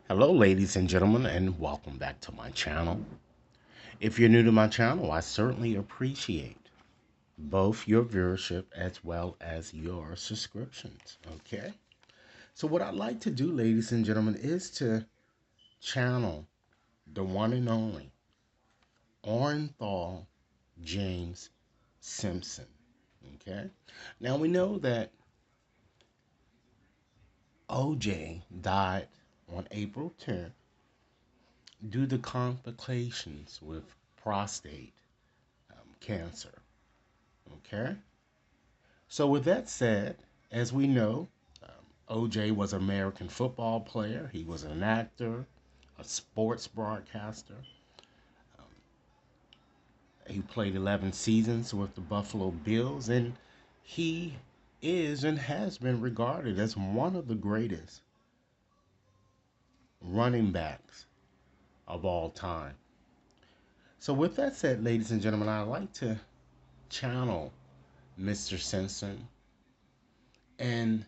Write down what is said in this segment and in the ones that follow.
Hello, ladies and gentlemen, and welcome back to my channel. If you're new to my channel, I certainly appreciate both your viewership as well as your subscriptions. Okay? So, what I'd like to do, ladies and gentlemen, is to channel the one and only Orenthal James Simpson. Okay? Now, we know that OJ died on April 10th due to complications with prostate cancer. Okay. So, with that said, as we know, OJ was an American football player. He was an actor, a sports broadcaster. He played 11 seasons with the Buffalo Bills, and he is and has been regarded as one of the greatest running backs of all time. So, with that said, ladies and gentlemen, I'd like to channel Mr. Simpson and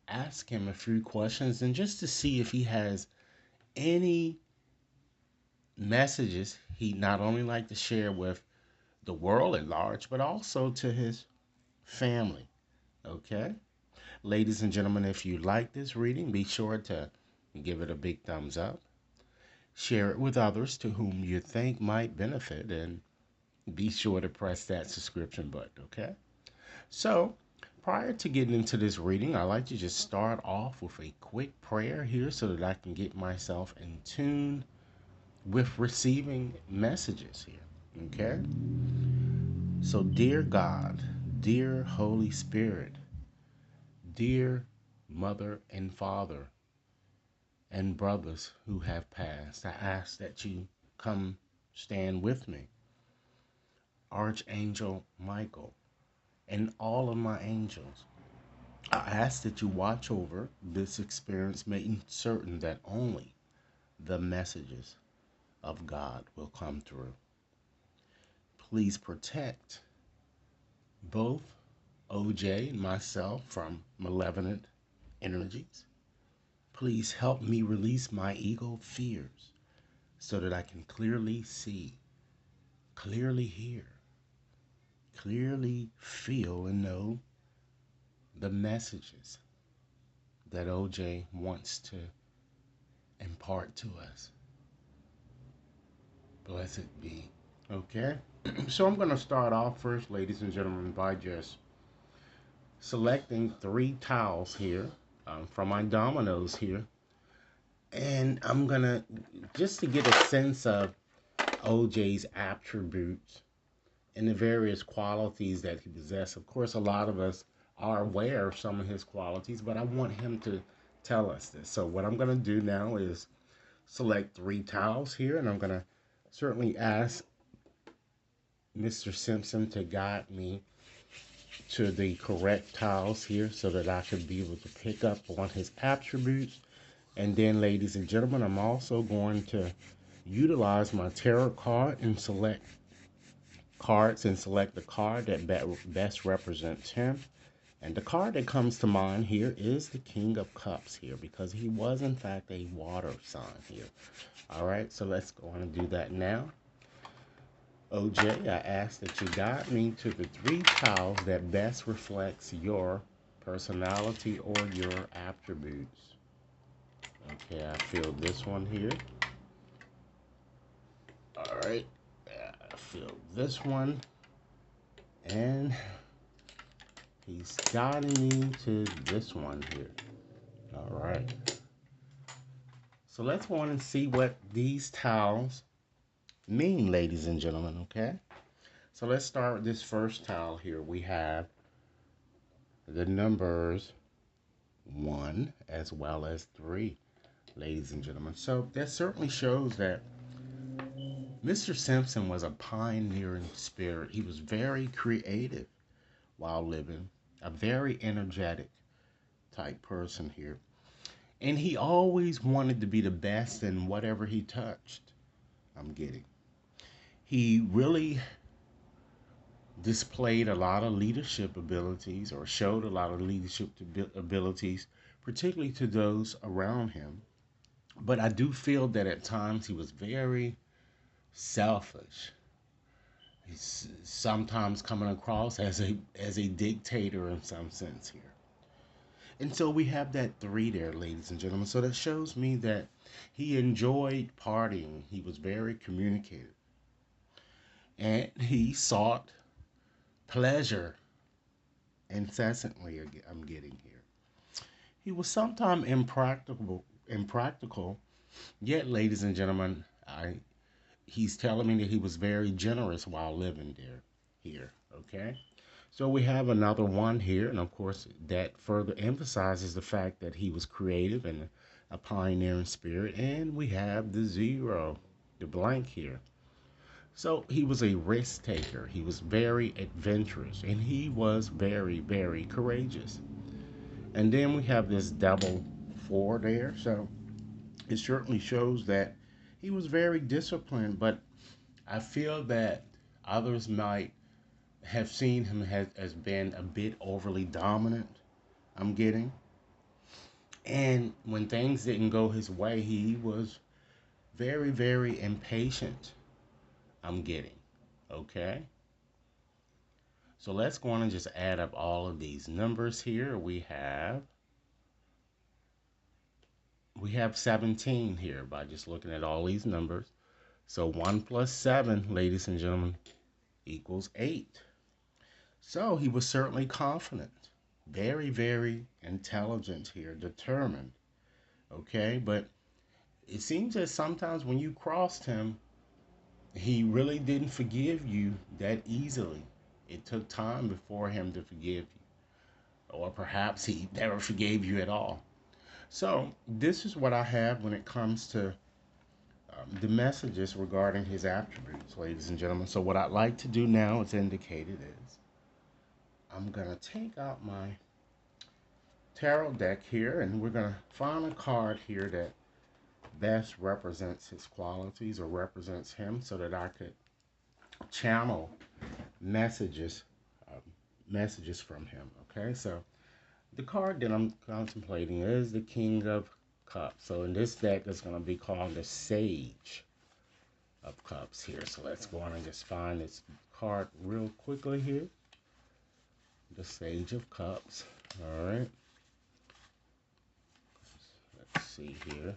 ask him a few questions and just to see if he has any messages he'd not only like to share with the world at large, but also to his family. Okay? Ladies and gentlemen, if you like this reading, be sure to give it a big thumbs up. Share it with others to whom you think might benefit, and be sure to press that subscription button. Okay? So, prior to getting into this reading, I like to just start off with a quick prayer here so that I can get myself in tune with receiving messages here. Okay? So, dear God, dear Holy Spirit, dear Mother and Father, and brothers who have passed, I ask that you come stand with me. Archangel Michael and all of my angels, I ask that you watch over this experience, making certain that only the messages of God will come through. Please protect both OJ and myself from malevolent energies. Please help me release my ego fears so that I can clearly see, clearly hear, clearly feel and know the messages that OJ wants to impart to us. Blessed be. Okay? So I'm going to start off first, ladies and gentlemen, by just selecting 3 tiles here from my dominoes here. And I'm going to, just to get a sense of OJ's attributes and the various qualities that he possesses. Of course, a lot of us are aware of some of his qualities, but I want him to tell us this. So what I'm going to do now is select 3 tiles here, and I'm going to certainly ask Mr. Simpson to guide me to the correct tiles here so that I can be able to pick up on his attributes. And then, ladies and gentlemen, I'm also going to utilize my tarot card and select cards and select the card that best represents him. And the card that comes to mind here is the King of Cups here, because he was in fact a water sign here. All right, so let's go on and do that now. OJ, I ask that you guide me to the 3 tiles that best reflects your personality or your attributes. Okay, I feel this one here. All right, I feel this one. And he's guiding me to this one here. All right. So let's go on and see what these tiles mean, ladies and gentlemen, okay? So let's start with this first tile here. We have the numbers 1 as well as 3, ladies and gentlemen. So that certainly shows that Mr. Simpson was a pioneering spirit. He was very creative while living, a very energetic type person here. And he always wanted to be the best in whatever he touched. I'm getting. He really displayed a lot of leadership abilities, or showed a lot of leadership abilities, particularly to those around him. But I do feel that at times he was very selfish. He's sometimes coming across as a dictator in some sense here. And so we have that three there, ladies and gentlemen. So that shows me that he enjoyed partying. He was very communicative. And he sought pleasure incessantly, I'm getting here. He was sometimes impractical, yet, ladies and gentlemen, he's telling me that he was very generous while living there, here, okay? So we have another one here, and of course, that further emphasizes the fact that he was creative and a pioneering spirit. And we have the zero, the blank here. So he was a risk taker. He was very adventurous, and he was very, very courageous. And then we have this double four there. So it certainly shows that he was very disciplined, but I feel that others might have seen him as being a bit overly dominant, I'm getting. And when things didn't go his way, he was very, very impatient, I'm getting. Okay? So let's go on and just add up all of these numbers here. We have 17 here by just looking at all these numbers. So 1 plus 7, ladies and gentlemen, equals 8. So he was certainly confident, very, very intelligent here, determined. Okay, but it seems that sometimes when you crossed him, he really didn't forgive you that easily. It took time before him to forgive you, or perhaps he never forgave you at all. So, this is what I have when it comes to the messages regarding his attributes, ladies and gentlemen. So, what I'd like to do now, as indicated, is I'm going to take out my tarot deck here, and we're going to find a card here that best represents his qualities or represents him so that I could channel messages messages from him. Okay, so the card that I'm contemplating is the King of Cups. So in this deck, it's going to be called the Sage of Cups here. So let's go on and just find this card real quickly here. The Sage of Cups. All right. Let's see here.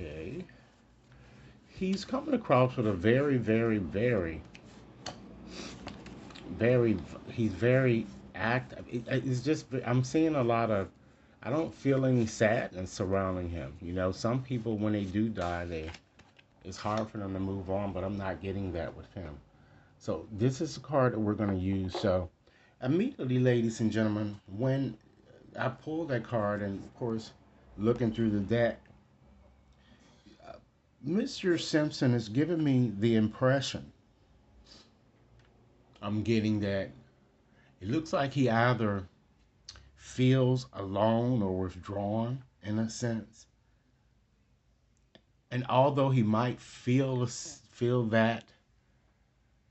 Okay. He's coming across with a very, very, very, very, he's very active. It's just, I'm seeing a lot of, I don't feel any sadness surrounding him. You know, some people, when they do die, it's hard for them to move on, but I'm not getting that with him. So this is the card that we're going to use. So immediately, ladies and gentlemen, when I pulled that card, and of course, looking through the deck, Mr. Simpson has given me the impression I'm getting that it looks like he either feels alone or withdrawn in a sense. And although he might feel that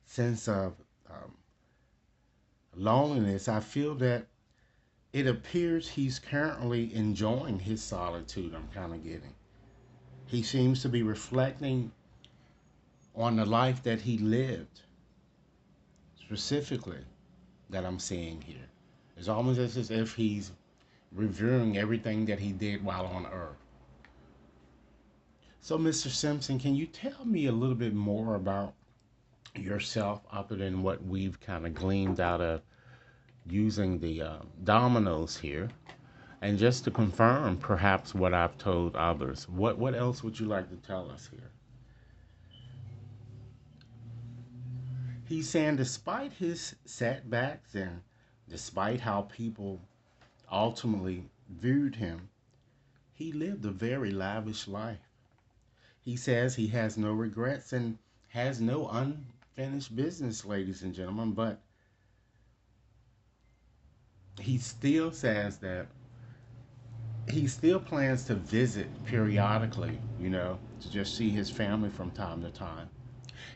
sense of um, loneliness, I feel that it appears he's currently enjoying his solitude. I'm kind of getting. He seems to be reflecting on the life that he lived, specifically, that I'm seeing here. It's almost as if he's reviewing everything that he did while on Earth. So, Mr. Simpson, can you tell me a little bit more about yourself other than what we've kind of gleaned out of using the dominoes here? And just to confirm perhaps what I've told others, what else would you like to tell us here? He's saying despite his setbacks and despite how people ultimately viewed him, he lived a very lavish life. He says he has no regrets and has no unfinished business, ladies and gentlemen, but he still says that he still plans to visit periodically, to just see his family from time to time.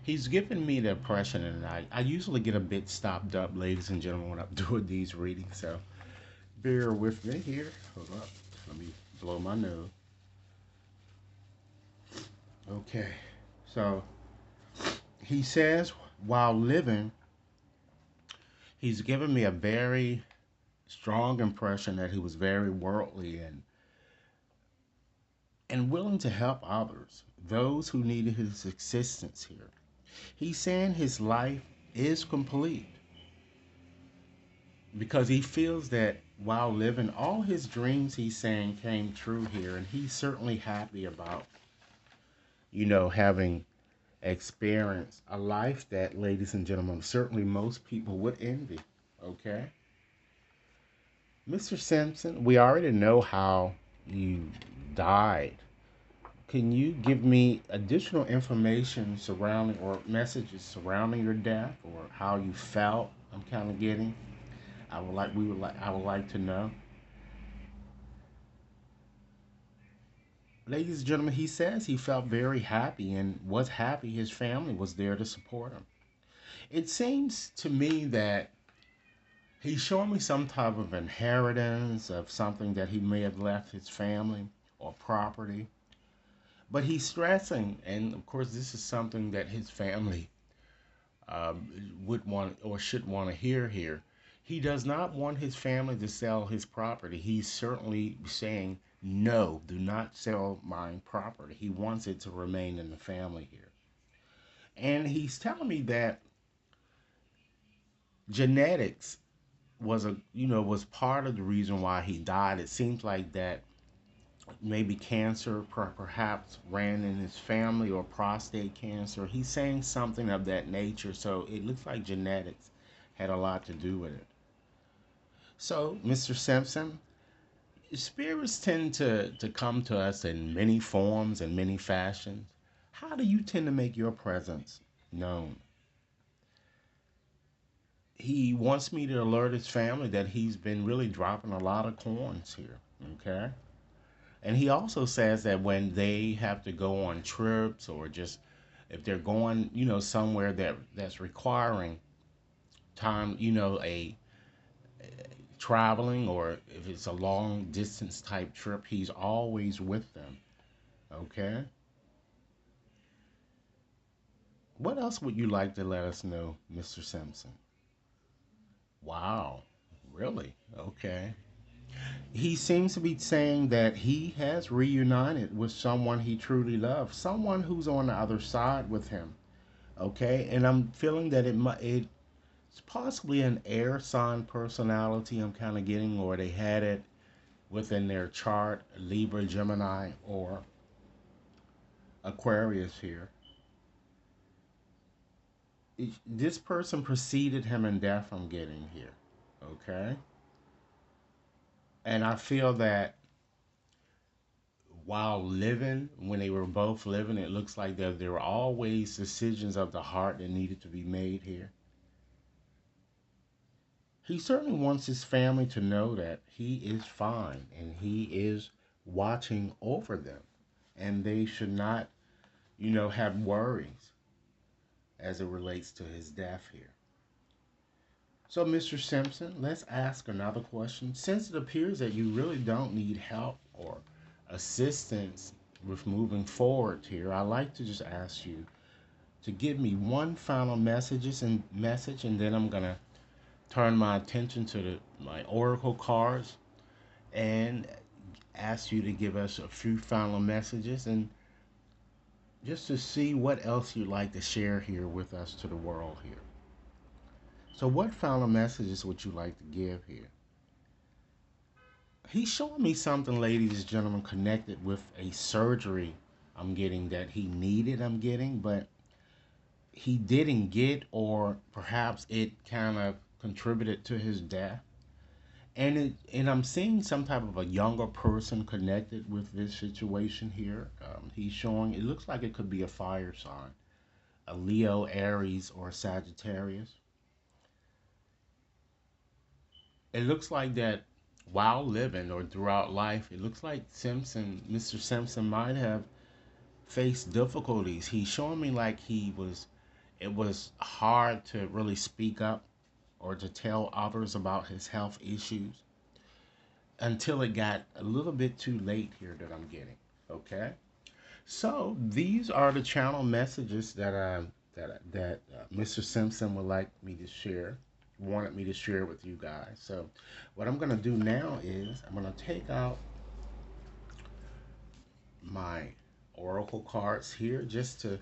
He's given me the impression, and I usually get a bit stopped up, ladies and gentlemen, when I'm doing these readings. So Bear with me here. Hold up. Let me blow my nose. Okay. So he says, while living, he's given me a very strong impression that he was very worldly and willing to help others, those who needed his assistance here. He's saying his life is complete because he feels that while living, all his dreams, he's saying, came true here, and he's certainly happy about, having experienced a life that, ladies and gentlemen, certainly most people would envy. Okay? Mr. Simpson, we already know how you died. Can you give me additional information surrounding or messages surrounding your death or how you felt? I'm kind of getting. I would like to know. Ladies and gentlemen, he says he felt very happy and was happy his family was there to support him. It seems to me that he's showing me some type of inheritance of something that he may have left his family or property. But he's stressing, and of course, this is something that his family would want or should want to hear here. He does not want his family to sell his property. He's certainly saying, no, do not sell my property. He wants it to remain in the family here. And he's telling me that genetics was part of the reason why he died. It seems like that maybe cancer perhaps ran in his family or prostate cancer. He's saying something of that nature, so it looks like genetics had a lot to do with it. So, Mr. Simpson, spirits tend to come to us in many forms and many fashions. How do you tend to make your presence known? He wants me to alert his family that he's been really dropping a lot of coins here. Okay? And he also says that when they have to go on trips or just if they're going, somewhere that's requiring time, a traveling or if it's a long distance type trip, he's always with them. Okay? What else would you like to let us know, Mr. Simpson? Wow. Really? Okay. He seems to be saying that he has reunited with someone he truly loves, someone who's on the other side with him. Okay, and I'm feeling that it's possibly an air sign personality. I'm kind of getting, or they had it within their chart, Libra, Gemini, or Aquarius here. This person preceded him in death. I'm getting here. Okay, and I feel that while living, when they were both living, it looks like there were always decisions of the heart that needed to be made here. He certainly wants his family to know that he is fine and he is watching over them. And they should not, have worries as it relates to his death here. So, Mr. Simpson, let's ask another question. Since it appears that you really don't need help or assistance with moving forward here, I'd like to just ask you to give me one final message, and then I'm gonna turn my attention to my oracle cards and ask you to give us a few final messages and just to see what else you'd like to share here with us to the world here. So, what final messages would you like to give here? He's showing me something, ladies and gentlemen, connected with a surgery I'm getting that he needed, I'm getting, but he didn't get, or perhaps it kind of contributed to his death. And I'm seeing some type of a younger person connected with this situation here. He's showing it looks like it could be a fire sign, a Leo, Aries, or Sagittarius. It looks like that while living or throughout life, it looks like Mr. Simpson might have faced difficulties. He's showing me like it was hard to really speak up or to tell others about his health issues. until it got a little bit too late here that I'm getting. Okay, so these are the channel messages that Mr. Simpson would like me to share, wanted me to share with you guys. So what I'm gonna do now is I'm gonna take out my oracle cards here just to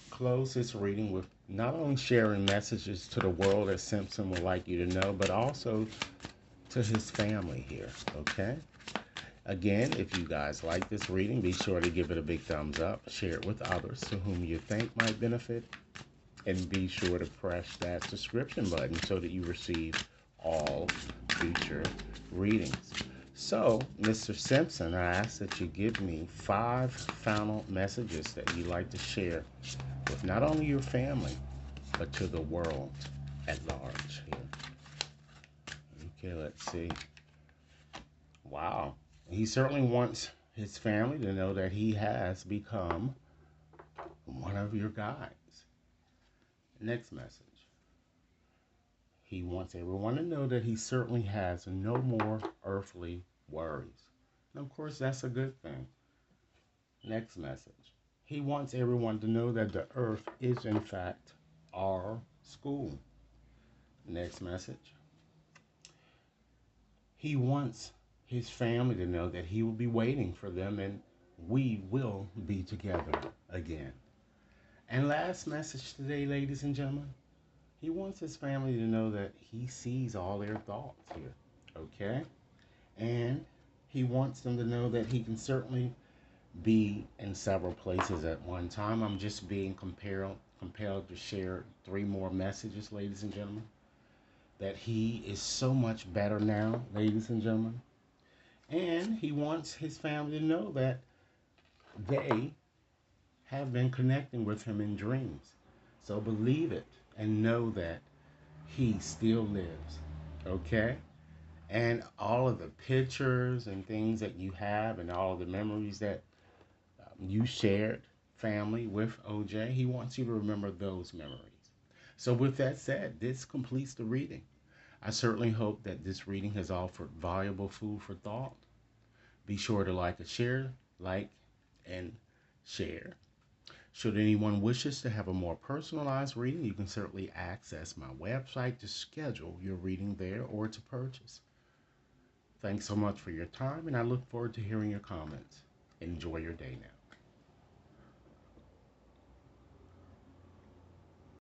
close this reading with not only sharing messages to the world that Simpson would like you to know, but also to his family here. Okay. Again, if you guys like this reading, be sure to give it a big thumbs up, share it with others to whom you think might benefit, and be sure to press that subscription button so that you receive all future readings. So, Mr. Simpson, I ask that you give me 5 final messages that you'd like to share with not only your family, but to the world at large here. Okay, let's see. Wow. He certainly wants his family to know that he has become one of your guides. Next message. He wants everyone to know that he certainly has no more earthly worries. And of course, that's a good thing. Next message. He wants everyone to know that the earth is, in fact, our school. Next message. He wants his family to know that he will be waiting for them and we will be together again. And last message today, ladies and gentlemen, he wants his family to know that he sees all their thoughts here, okay? And he wants them to know that he can certainly be in several places at one time. I'm just being compelled to share 3 more messages, ladies and gentlemen. That he is so much better now, ladies and gentlemen. And he wants his family to know that they have been connecting with him in dreams. So believe it and know that he still lives. Okay? And all of the pictures and things that you have and all of the memories that you shared, family, with OJ, he wants you to remember those memories. So with that said, this completes the reading. I certainly hope that this reading has offered valuable food for thought. Be sure to like, and share. Should anyone wishes to have a more personalized reading, you can certainly access my website to schedule your reading there or to purchase. Thanks so much for your time, and I look forward to hearing your comments. Enjoy your day now.